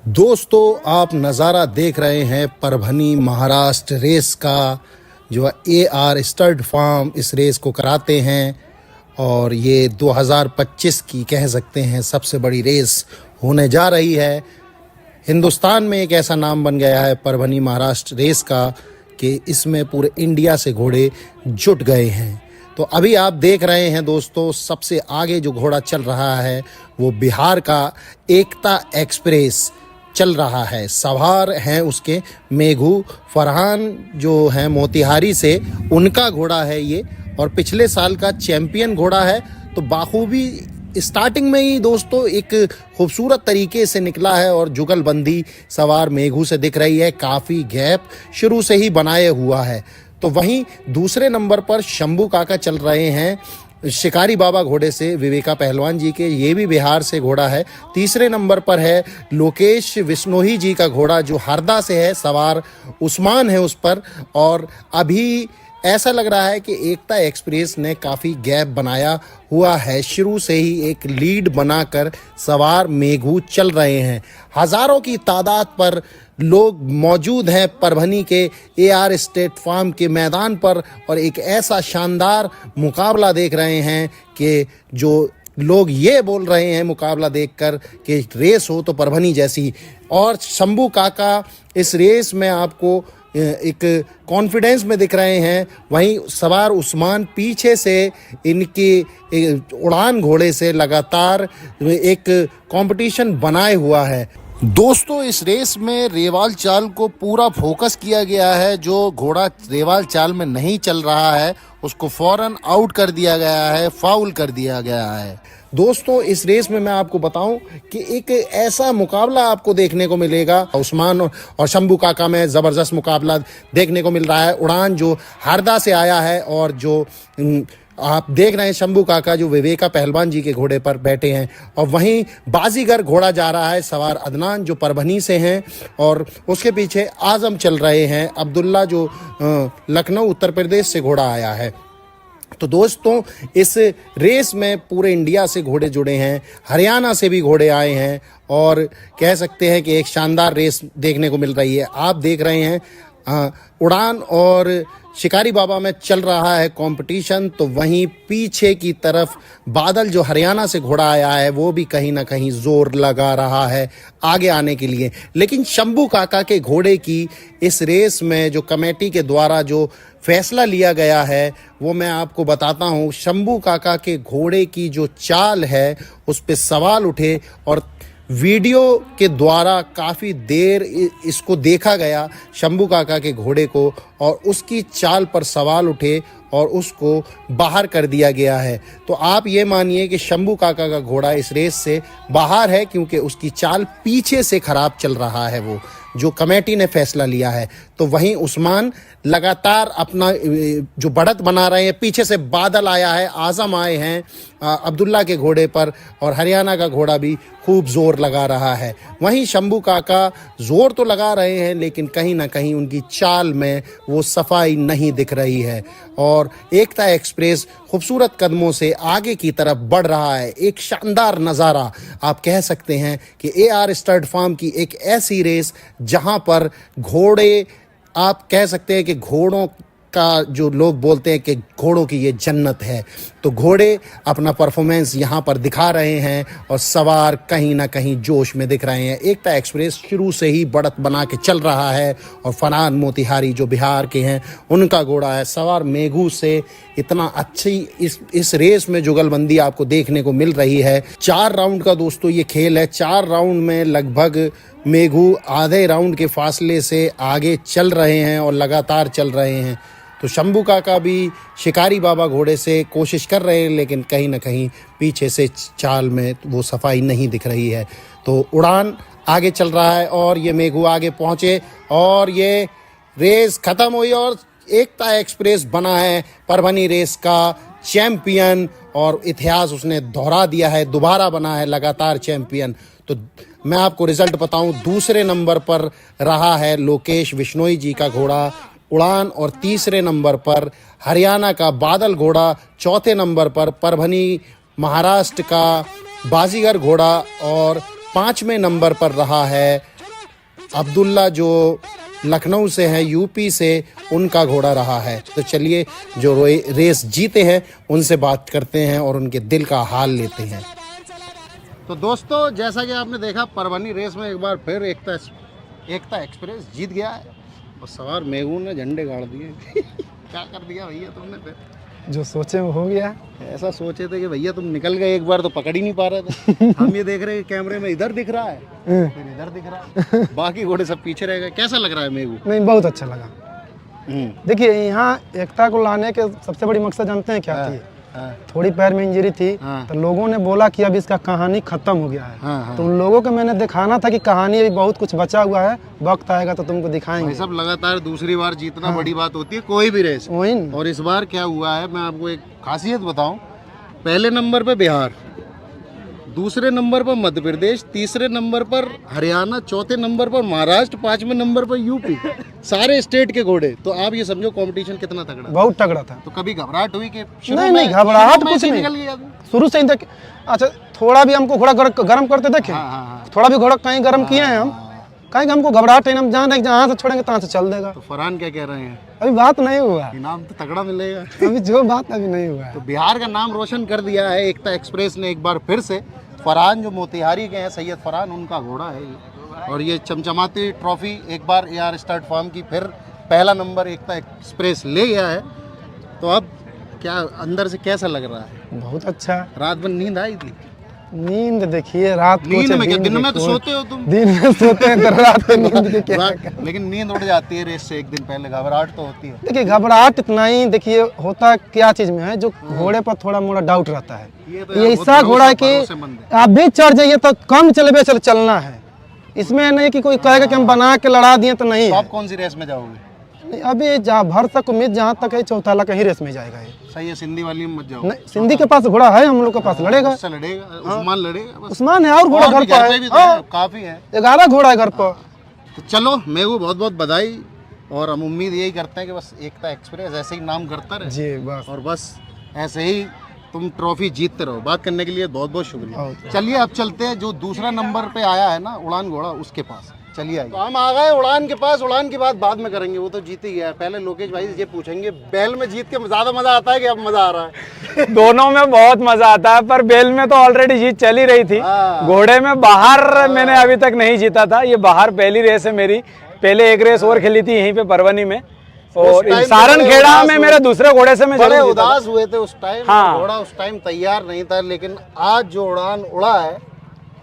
दोस्तों, आप नज़ारा देख रहे हैं परभनी महाराष्ट्र रेस का। जो AR स्टड फार्म इस रेस को कराते हैं और ये 2025 की कह सकते हैं सबसे बड़ी रेस होने जा रही है। हिंदुस्तान में एक ऐसा नाम बन गया है परभनी महाराष्ट्र रेस का कि इसमें पूरे इंडिया से घोड़े जुट गए हैं। तो अभी आप देख रहे हैं दोस्तों, सबसे आगे जो घोड़ा चल रहा है वो बिहार का एकता एक्सप्रेस चल रहा है। सवार हैं उसके मेघू फरहान जो हैं मोतिहारी से, उनका घोड़ा है ये और पिछले साल का चैंपियन घोड़ा है। तो बाखूबी स्टार्टिंग में ही दोस्तों एक खूबसूरत तरीके से निकला है और जुगलबंदी सवार मेघू से दिख रही है। काफ़ी गैप शुरू से ही बनाए हुआ है। तो वहीं दूसरे नंबर पर शंभू काका चल रहे हैं शिकारी बाबा घोड़े से, विवेका पहलवान जी के, ये भी बिहार से घोड़ा है। तीसरे नंबर पर है लोकेश विश्नोही जी का घोड़ा जो हरदा से है, सवार उस्मान है उस पर। और अभी ऐसा लग रहा है कि एकता एक्सप्रेस ने काफ़ी गैप बनाया हुआ है। शुरू से ही एक लीड बनाकर सवार मेघू चल रहे हैं। हज़ारों की तादाद पर लोग मौजूद हैं परभनी के AR स्टेट फार्म के मैदान पर और एक ऐसा शानदार मुकाबला देख रहे हैं कि जो लोग ये बोल रहे हैं मुकाबला देखकर कि रेस हो तो परभनी जैसी। और शंभू काका इस रेस में आपको एक कॉन्फिडेंस में दिख रहे हैं। वहीं सवार उस्मान पीछे से इनकी उड़ान घोड़े से लगातार एक कंपटीशन बनाए हुआ है। दोस्तों, इस रेस में रेवाल चाल को पूरा फोकस किया गया है। जो घोड़ा रेवाल चाल में नहीं चल रहा है उसको फौरन आउट कर दिया गया है, फाउल कर दिया गया है। दोस्तों, इस रेस में मैं आपको बताऊं कि एक ऐसा मुकाबला आपको देखने को मिलेगा। उस्मान और शंभू काका में ज़बरदस्त मुकाबला देखने को मिल रहा है। उड़ान जो हरदा से आया है और जो आप देख रहे हैं शंभू काका जो विवेका पहलवान जी के घोड़े पर बैठे हैं। और वहीं बाजीगर घोड़ा जा रहा है सवार अदनान जो परभनी से हैं और उसके पीछे आजम चल रहे हैं अब्दुल्ला जो लखनऊ उत्तर प्रदेश से घोड़ा आया है। तो दोस्तों, इस रेस में पूरे इंडिया से घोड़े जुड़े हैं, हरियाणा से भी घोड़े आए हैं और कह सकते हैं कि एक शानदार रेस देखने को मिल रही है। आप देख रहे हैं उड़ान और शिकारी बाबा में चल रहा है कंपटीशन। तो वहीं पीछे की तरफ बादल जो हरियाणा से घोड़ा आया है वो भी कहीं ना कहीं जोर लगा रहा है आगे आने के लिए। लेकिन शंभू काका के घोड़े की इस रेस में जो कमेटी के द्वारा जो फैसला लिया गया है वो मैं आपको बताता हूँ। शंभू काका के घोड़े की जो चाल है उस पर सवाल उठे और वीडियो के द्वारा काफ़ी देर इसको देखा गया शंभू काका के घोड़े को और उसकी चाल पर सवाल उठे और उसको बाहर कर दिया गया है। तो आप ये मानिए कि शंभू काका का घोड़ा इस रेस से बाहर है क्योंकि उसकी चाल पीछे से खराब चल रहा है, वो जो कमेटी ने फैसला लिया है। तो वहीं उस्मान लगातार अपना जो बढ़त बना रहे हैं। पीछे से बादल आया है, आजम आए हैं अब्दुल्ला के घोड़े पर और हरियाणा का घोड़ा भी खूब जोर लगा रहा है। वहीं शंभू काका जोर तो लगा रहे हैं लेकिन कहीं ना कहीं उनकी चाल में वो सफाई नहीं दिख रही है और एकता एक्सप्रेस खूबसूरत कदमों से आगे की तरफ बढ़ रहा है। एक शानदार नज़ारा आप कह सकते हैं कि AR स्टड फार्म की एक ऐसी रेस जहां पर घोड़े, आप कह सकते हैं कि घोड़ों का जो लोग बोलते हैं कि घोड़ों की ये जन्नत है। तो घोड़े अपना परफॉर्मेंस यहाँ पर दिखा रहे हैं और सवार कहीं ना कहीं जोश में दिख रहे हैं। एकता एक्सप्रेस शुरू से ही बढ़त बना के चल रहा है और फरहान मोतिहारी जो बिहार के हैं उनका घोड़ा है। सवार मेघू से इतना अच्छी इस रेस में जुगलबंदी आपको देखने को मिल रही है। 4 राउंड का दोस्तों ये खेल है। 4 राउंड में लगभग मेघू आधे राउंड के फासले से आगे चल रहे हैं और लगातार चल रहे हैं। तो शंभू काका भी शिकारी बाबा घोड़े से कोशिश कर रहे हैं लेकिन कहीं ना कहीं पीछे से चाल में वो सफाई नहीं दिख रही है। तो उड़ान आगे चल रहा है और ये मेघू आगे पहुंचे और ये रेस खत्म हुई और एकता एक्सप्रेस बना है परभनी रेस का चैंपियन और इतिहास उसने दोहरा दिया है, दोबारा बना है लगातार चैंपियन। तो मैं आपको रिजल्ट बताऊं, दूसरे नंबर पर रहा है लोकेश विश्नोई जी का घोड़ा उड़ान और तीसरे नंबर पर हरियाणा का बादल घोड़ा, चौथे नंबर पर परभनी महाराष्ट्र का बाजीगर घोड़ा और 5वें नंबर पर रहा है अब्दुल्ला, जो लखनऊ से हैं, यूपी से, उनका घोड़ा रहा है। तो चलिए जो रेस जीते हैं उनसे बात करते हैं और उनके दिल का हाल लेते हैं। तो दोस्तों, जैसा कि आपने देखा, परभनी रेस में एक बार फिर एकता एक्सप्रेस जीत गया है और सवार मेघू ने झंडे गाड़ दिए। क्या कर दिया भैया तुमने फिर? जो सोचे वो हो गया। ऐसा सोचे थे कि भैया तुम निकल गए, एक बार तो पकड़ ही नहीं पा रहे थे। हम ये देख रहे हैं कैमरे में इधर दिख रहा है, फिर इधर दिख रहा है, बाकी घोड़े सब पीछे रह गए। कैसा लग रहा है मेघू? नहीं, बहुत अच्छा लगा। देखिए, यहाँ एकता को लाने के सबसे बड़ी मकसद जानते हैं क्या थी? थोड़ी पैर में इंजरी थी, तो लोगों ने बोला कि अब इसका कहानी खत्म हो गया है। तो उन लोगों को मैंने दिखाना था कि कहानी अभी बहुत कुछ बचा हुआ है, वक्त आएगा तो तुमको दिखाएंगे। सब लगातार दूसरी बार जीतना बड़ी बात होती है कोई भी रेस। और इस बार क्या हुआ है, मैं आपको एक खासियत बताऊं। पहले नंबर पे बिहार, दूसरे नंबर पर मध्य प्रदेश, तीसरे नंबर पर हरियाणा, चौथे नंबर पर महाराष्ट्र, 5वें नंबर पर यूपी। सारे स्टेट के घोड़े। तो आप ये समझो कंपटीशन कितना तगड़ा, बहुत तगड़ा था। तो कभी घबराहट हुई कि नहीं, घबराहट कुछ नहीं, शुरू से ही देख। अच्छा, थोड़ा भी हमको घोड़ा गर्म करते देखे, थोड़ा भी घोड़ा कहीं गर्म किए हैं हम, कहीं हमको घबराहट है, हम जान जहाँ से छोड़ेंगे तहाँ से चल देगा। तो फरहान क्या कह रहे हैं? अभी बात नहीं हुआ, इनाम तो तगड़ा मिलेगा। अभी जो बात अभी नहीं हुआ है। तो बिहार का नाम रोशन कर दिया है एकता एक्सप्रेस ने एक बार फिर से। फरहान जो मोतिहारी के हैं, सैयद फरहान, उनका घोड़ा है ये। और ये चमचमाती ट्रॉफी एक बार AR स्टड फार्म की फिर पहला नंबर एकता एक्सप्रेस ले गया है। तो अब क्या अंदर से कैसा लग रहा है? बहुत अच्छा। रात भर नींद आई थी? नींद देखिए, रात नींद में क्या, दिन में तो सोते हो तुम? दिन में सोते हैं तो रात में नींद के क्या? लेकिन नींद उड़ जाती है रेस से एक दिन पहले, घबराहट तो होती है। देखिए, घबराहट इतना ही, देखिए होता क्या चीज में है, जो घोड़े पर थोड़ा मोड़ा डाउट रहता है। ये ऐसा घोड़ा है कि आप भी चढ़ जाइए तो कम चले चलना है। इसमें नहीं कि कोई कहेगा कि हम बना के लड़ा दिए, तो नहीं। तो आप कौन सी रेस में जाओगे? नहीं, अभी जहाँ भर तक उम्मीद जहाँ तक है, चौथाला कहीं रेस में जाएगा ये। सही है, सिंधी वाली में मत जाओ। नहीं, सिंधी के पास घोड़ा है, हम लोग के पास लड़ेगा। उससे लड़ेगा, उस्मान लड़ेगा। उस्मान है और घोड़ा घर पर है, काफी है, 11 घोड़ा है घर पर। तो चलो मेघू, बहुत बहुत बधाई। और हम उम्मीद यही करते हैं कि बस एकता एक्सप्रेस ऐसे ही नाम करता रहे जी, बस। और बस ऐसे ही तुम ट्रॉफी जीतते रहो। बात करने के लिए बहुत बहुत शुक्रिया। चलिए अब चलते हैं जो दूसरा नंबर पे आया है ना, उड़ान घोड़ा, उसके पास चलिए आइए। तो हम आ गए उड़ान के पास। उड़ान की बात बाद में करेंगे, वो तो जीत ही गया। पहले लोकेश भाई ये पूछेंगे, बैल में जीत के ज्यादा मजा आता है कि अब मजा आ रहा है? दोनों में बहुत मजा आता है, पर बैल में तो ऑलरेडी जीत चली रही थी। घोड़े में बाहर मैंने अभी तक नहीं जीता था, ये बाहर पहली रेस है मेरी। पहले एक रेस और खेली थी यहीं पे परवनी में, और सारण खेड़ा में मेरे दूसरे घोड़े से मैं बड़े उदास हुए थे उस टाइम। हाँ। घोड़ा उस टाइम तैयार नहीं था, लेकिन आज जो उड़ान उड़ा है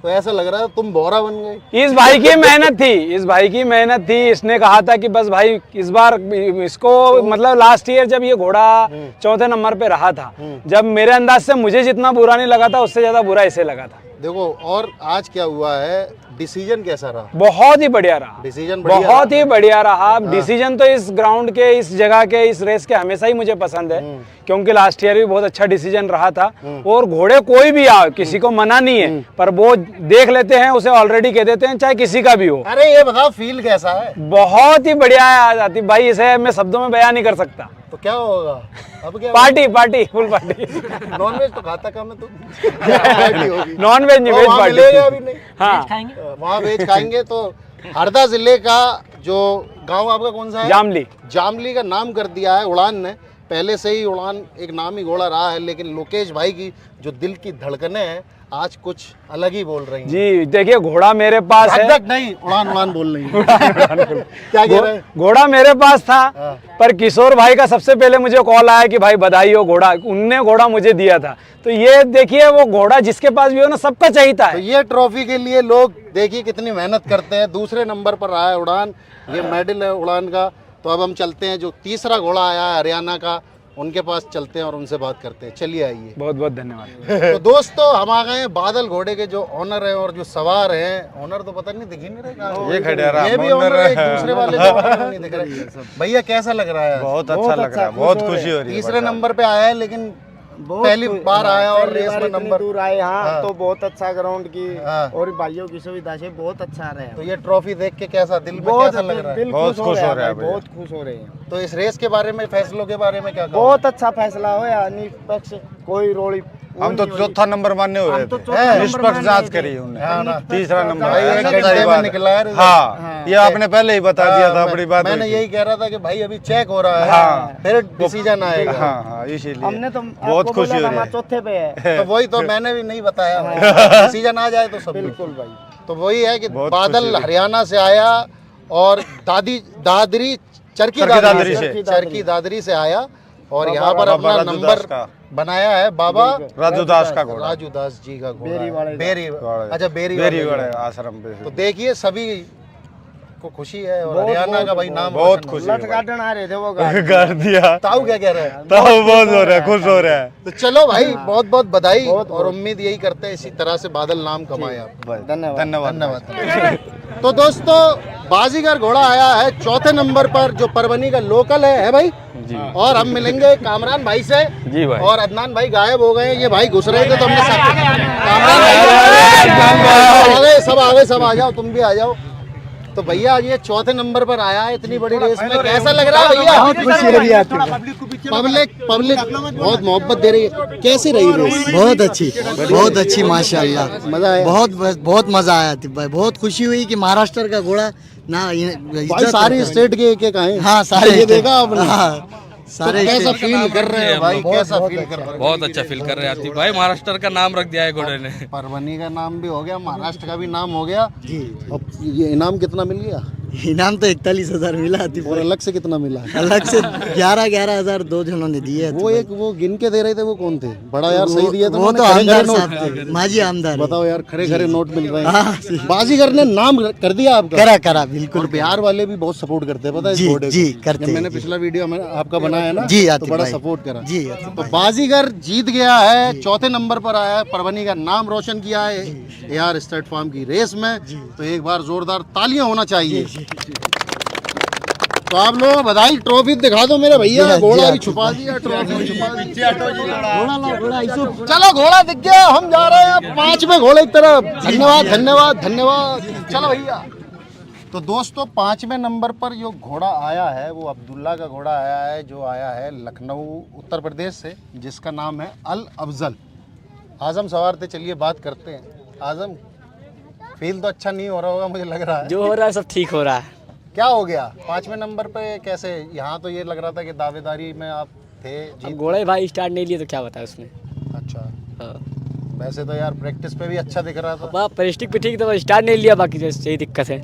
तो ऐसा लग रहा है तुम बोरा बन गए। इस भाई की मेहनत थी, इस भाई की मेहनत थी। इसने कहा था कि बस भाई इस बार इसको, मतलब लास्ट ईयर जब ये घोड़ा चौथे नंबर पे रहा था, जब मेरे अंदाज से मुझे जितना बुरा नहीं लगा था, उससे ज्यादा बुरा इसे लगा था। देखो, और आज क्या हुआ है, डिसीजन कैसा रहा? बहुत ही बढ़िया रहा। डिसीजन बहुत ही बढ़िया रहा। डिसीजन तो इस ग्राउंड के, इस जगह के, इस रेस के हमेशा ही मुझे पसंद है, क्योंकि लास्ट ईयर भी बहुत अच्छा डिसीजन रहा था। और घोड़े कोई भी आ, किसी को मना नहीं है, पर वो देख लेते हैं, उसे ऑलरेडी कह देते हैं, चाहे किसी का भी हो। अरे ये बताओ, फील कैसा है? बहुत ही बढ़िया है आतिफ भाई, इसे मैं शब्दों में बयान नहीं कर सकता। तो क्या होगा अब? क्या party full party. Non veg तो खाता कम है तुम? नॉन वेज नहीं, वेज पार्टी। अभी नहीं, हाँ, वहाँ वेज खाएंगे। तो हरदा जिले का जो गांव आपका कौन सा है? जामली। जामली का नाम कर दिया है उड़ान ने। पहले से ही उड़ान एक नाम ही घोड़ा रहा है, लेकिन लोकेश भाई की जो दिल की धड़कनें हैं आज कुछ अलग ही बोल रही हैं। जी देखिए, घोड़ा मेरे पास है। नहीं, उड़ान बोल रही है। क्या कह रहे हैं? घोड़ा मेरे पास था, पर किशोर भाई का सबसे पहले मुझे कॉल आया कि भाई बधाई हो, घोड़ा उनने घोड़ा मुझे दिया था। तो ये देखिए, वो घोड़ा जिसके पास भी हो ना, सबका चाहिए है। तो ये ट्रॉफी के लिए लोग देखिए कितनी मेहनत करते हैं। दूसरे नंबर पर रहा है उड़ान, ये मेडल है उड़ान का। तो अब हम चलते हैं, जो तीसरा घोड़ा आया है हरियाणा का, उनके पास चलते हैं और उनसे बात करते हैं। चलिए आइए। बहुत बहुत धन्यवाद। तो दोस्तों, हम आ गए हैं बादल घोड़े के जो ऑनर है और जो सवार हैं। ऑनर तो पता नहीं दिख ही नहीं रहे, ये भी ऑनर है, एक दूसरे वाले जो ऑनर नहीं दिख रहे। भैया कैसा लग रहा है? बहुत अच्छा लग रहा है, बहुत खुशी हो रही है। तीसरे नंबर पे आया है, लेकिन पहली बार आया और रेस में नंबर दूर आए। हाँ, तो बहुत अच्छा ग्राउंड की और भाइयों की सुविधा से बहुत अच्छा रहे। तो ये ट्रॉफी देख के कैसा दिल में कैसा लग रहा है? बहुत खुश हो रहा है, बहुत खुश हो रहे हैं। तो इस रेस के बारे में, फैसलों के बारे में क्या? बहुत अच्छा फैसला हुआ, निष्पक्ष, कोई रोड़ी हम तो चौथा नंबर मानने हो रहे तो थे, चौथा नंबर निष्पक्ष मानने जांच थे। करी उन्होंने, हाँ ना। तीसरा नंबर भाई आया, एक सच्चाई घंटे में बात है। निकला है रिजल्ट। हाँ, ये आपने पहले ही बता दिया था, बड़ी बात मैंने हुई थी। यही कह रहा था कि भाई अभी चेक हो रहा है, हाँ। फिर डिसीजन आएगा। हाँ हाँ, इसीलिए हमने तो बहुत आपको खुशी बोला हो था रही हमारा है। चौथे पे है। तो वही तो मैंने भी नहीं बताया भाई, डिसीजन आ जाए तो सब बिल्कुल भाई। तो वही है कि बहुत बादल खुशी हुई। हरियाणा से आया और दादरी चरखी चरखी दादरी दादरी से। चरखी दादरी से आया और बाबा यहाँ पर बाबा अपना राजू नंबर दास का। बनाया है बाबा राजू दास का घोड़ा, राजू दास जी का घोड़ा बेरी है। वाले का। बेरी अच्छा बेरी बेरी वाले वाले का। आश्रम पे तो देखिए सभी को खुशी है और बहुत- हरियाणा का बहुत- भाई नाम बहुत रोशन खुशी हुआ। लठ गार्डन आ रहे थे वो गार्डन। कर दिया, ताऊ क्या कह रहे हैं? तो बहुत हो रहा है, खुश हो रहा है। तो चलो भाई बहुत बहुत बधाई बहुत- और उम्मीद यही करते हैं इसी तरह से बादल नाम कमाए आप। धन्यवाद। धन्यवाद धन्यवाद। तो दोस्तों बाजीगर घोड़ा आया है चौथे नंबर पर जो परभनी का लोकल है भाई जी और हम मिलेंगे कामरान भाई से जी भाई। और अदनान भाई गायब हो गए ये भाई घुस रहे थे तो हमने कामरान भाई आ गए सब आ जाओ तुम भी आ जाओ। तो भैया ये चौथे नंबर पर आया है इतनी बड़ी रेस में कैसा लग रहा है भैया? बहुत खुशी हो रही है आती पब्लिक बहुत मोहब्बत दे रही है। कैसी रही रेस? बहुत अच्छी माशाल्लाह, मजा आया? बहुत मजा आया थी भाई, बहुत खुशी हुई कि महाराष्ट्र का घोड़ा ना भाई सारी स्टेट के एक आए हाँ सारे ये state- देखा आपने? हाँ, सारे तो कैसा state- फील कर रहे हैं भाई? कैसा फील कर रहे हैं? बहुत अच्छा फील कर रहे हैं आतिफ भाई, महाराष्ट्र का नाम रख दिया है घोड़े ने। परभनी का नाम भी हो गया, महाराष्ट्र का भी नाम हो गया। जी। अब ये इनाम कितना मिल गया इनाम तो 41,000 मिला आतिफ और भाई, अलग से कितना मिला? अलग से 11,000 दो जनों ने दिए हैं। वो एक वो गिन के दे रहे थे वो कौन थे? बड़ा यार सही दिया वो तो आमदार साहब थे, माजी आमदार है। बताओ यार खरे खरे नोट मिल रहे हाँ, हैं। बाजीगर ने नाम कर दिया आपका। करा बिल्कुल और बिहार वाले भी बहुत सपोर्ट करते हैं पता है इस जी, घोड़े को। जी, करते जब हैं, मैंने जी। पिछला वीडियो में आपका बनाया है ना जी, तो आतिफ बड़ा भाई। सपोर्ट करा। जी आतिफ तो बाजीगर जीत गया है, चौथे नंबर पर आया है, परभनी का नाम रोशन किया है AR स्टड फार्म की रेस में। तो एक बार जोरदार तालियां होना चाहिए। तो आप लोग बधाई, ट्रॉफी दिखा दो मेरे भैया। जी, घोड़ा जी, भी छुपा दिया, ट्रॉफी छुपा दी। चलो घोड़ा दिख गया, हम जा रहे हैं 5वें घोड़े की तरफ। धन्यवाद धन्यवाद धन्यवाद। चलो भैया। तो दोस्तों 5वें नंबर पर जो घोड़ा आया है वो अब्दुल्ला का घोड़ा आया है जो आया है लखनऊ उत्तर प्रदेश से, जिसका नाम है अल अफजल। आजम सवार थे, चलिए बात करते हैं। आजम फील तो अच्छा नहीं हो रहा होगा मुझे लग रहा है। जो हो रहा है सब ठीक हो रहा है। क्या हो गया 5वें नंबर पे कैसे? यहाँ तो ये लग रहा था कि दावेदारी में आप थे अब जीत। घोड़े भाई स्टार्ट नहीं लिए तो क्या बताया उसने। अच्छा हाँ। वैसे तो यार प्रैक्टिस पे भी अच्छा दिख रहा था वहाँ परिस्टिक पे ठीक था, स्टार्ट नहीं लिया, बाकी जैसे यही दिक्कत है।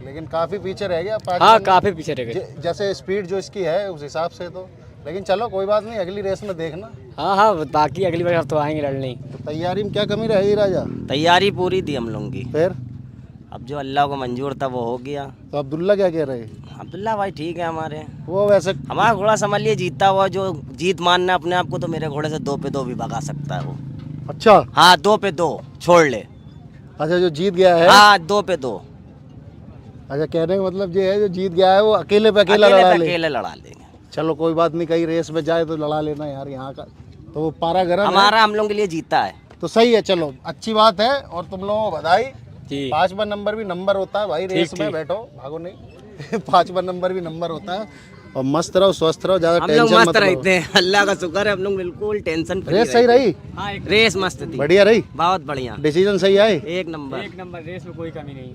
लेकिन काफी पीछे रह गया 5वें हाँ नंबर। काफी पीछे रह गए। जैसे स्पीड जो इसकी है उस हिसाब से तो, लेकिन चलो कोई बात नहीं, अगली रेस में देखना। हाँ हाँ बाकी अगली बार तो आएंगे लड़ने ही। तो तैयारी में क्या कमी रहेगी राजा? तैयारी पूरी थी हम लोगों की, फिर अब जो अल्लाह को मंजूर था वो हो गया। तो अब्दुल्ला क्या कह रहे? अब्दुल्ला भाई ठीक है हमारे, वो वैसे हमारा घोड़ा समझ लिए जीतता हुआ, जो जीत मानना अपने आप को, तो मेरे घोड़े से 2 पे 2 भी भगा सकता है वो। अच्छा हाँ 2 पे 2 छोड़ ले। अच्छा जो जीत गया है। हाँ 2 पे 2 अच्छा कहने का मतलब ये है जो जीत गया है वो अकेले पे अकेला लड़ा ले। अकेले लड़ा लेंगे। चलो कोई बात नहीं, कहीं रेस में जाए तो लड़ा लेना यार। यहाँ का तो वो पारा गरम है। हमारा हम लोगों के लिए जीता है। तो सही है, चलो अच्छी बात है और तुम लोगों को बधाई। जी 5वां नंबर भी नंबर होता है भाई रेस में, बैठो भागो नहीं। 5वां नंबर भी नंबर होता है। और मस्त रहो, स्वस्थ रहो, ज्यादा हम लोग टेंशन मस्त मत लो। रहते हैं, अल्लाह का शुक्र है, हम लोग बिल्कुल टेंशन फ्री रेस सही रही, हाँ रेस मस्त थी, बढ़िया रही, बहुत बढ़िया, डिसीजन सही आए। एक नंबर। एक नंबर रेस में कोई कमी नहीं।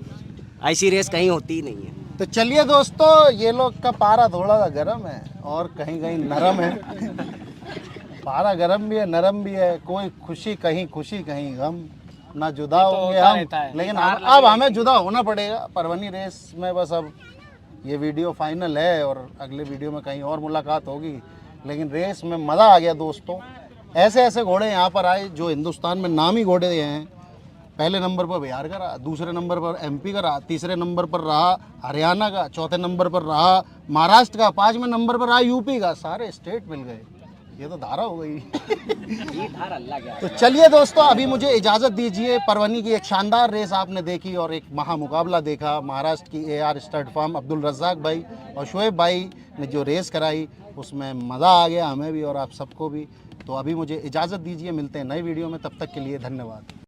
ऐसी रेस कहीं होती ही नहीं है। तो चलिए दोस्तों, ये लोग का पारा थोड़ा सा गर्म है और कहीं कहीं नरम है। पारा गर्म भी है, नरम भी है, कोई खुशी कहीं खुशी कहीं गम, ना जुदा होंगे होता हम, रहता है। लेकिन अब हमें जुदा होना पड़ेगा परभनी रेस में। बस अब ये वीडियो फाइनल है और अगले वीडियो में कहीं और मुलाकात होगी। लेकिन रेस में मज़ा आ गया दोस्तों। ऐसे ऐसे घोड़े यहाँ पर आए जो हिंदुस्तान में नामी घोड़े हैं। पहले नंबर पर बिहार का रहा, दूसरे नंबर पर MP का रहा, तीसरे नंबर पर रहा हरियाणा का, चौथे नंबर पर रहा महाराष्ट्र का, 5वें नंबर पर रहा UP का। सारे स्टेट मिल गए, ये तो धारा हो गई। तो चलिए दोस्तों, अभी मुझे इजाज़त दीजिए। परभनी की एक शानदार रेस आपने देखी और एक महामुकाबला देखा। महाराष्ट्र की AR stud farm Abdul Razak भाई और शोएब भाई ने जो रेस कराई उसमें मज़ा आ गया हमें भी और आप सबको भी। तो अभी मुझे इजाज़त दीजिए, मिलते हैं नए वीडियो में, तब तक के लिए धन्यवाद।